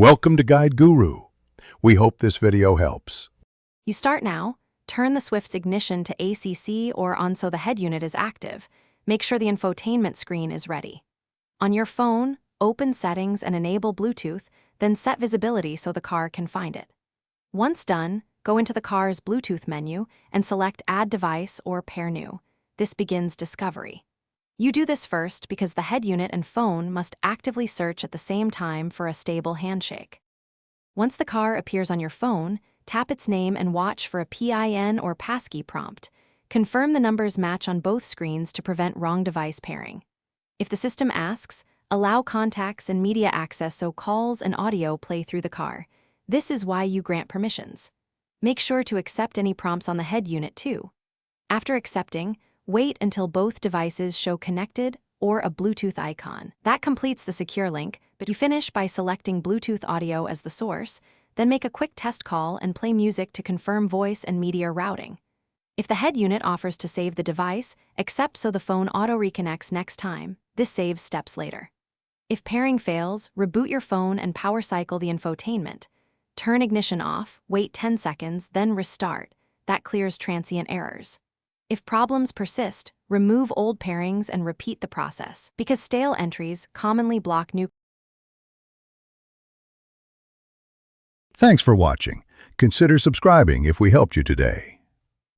Welcome to Guide Guru. We hope this video helps. You start now, turn the Swift's ignition to ACC or on so the head unit is active. Make sure the infotainment screen is ready. On your phone, open Settings and enable Bluetooth, then set visibility so the car can find it. Once done, go into the car's Bluetooth menu and select Add Device or Pair New. This begins discovery. You do this first because the head unit and phone must actively search at the same time for a stable handshake. Once the car appears on your phone, tap its name and watch for a PIN or passkey prompt. Confirm the numbers match on both screens to prevent wrong device pairing. If the system asks, allow contacts and media access so calls and audio play through the car. This is why you grant permissions. Make sure to accept any prompts on the head unit too. After accepting, wait until both devices show connected or a Bluetooth icon. That completes the secure link, but you finish by selecting Bluetooth audio as the source, then make a quick test call and play music to confirm voice and media routing. If the head unit offers to save the device, accept so the phone auto-reconnects next time. This saves steps later. If pairing fails, reboot your phone and power cycle the infotainment. Turn ignition off, wait 10 seconds, then restart. That clears transient errors. If problems persist, remove old pairings and repeat the process, because stale entries commonly block new. Thanks for watching. Consider subscribing if we helped you today.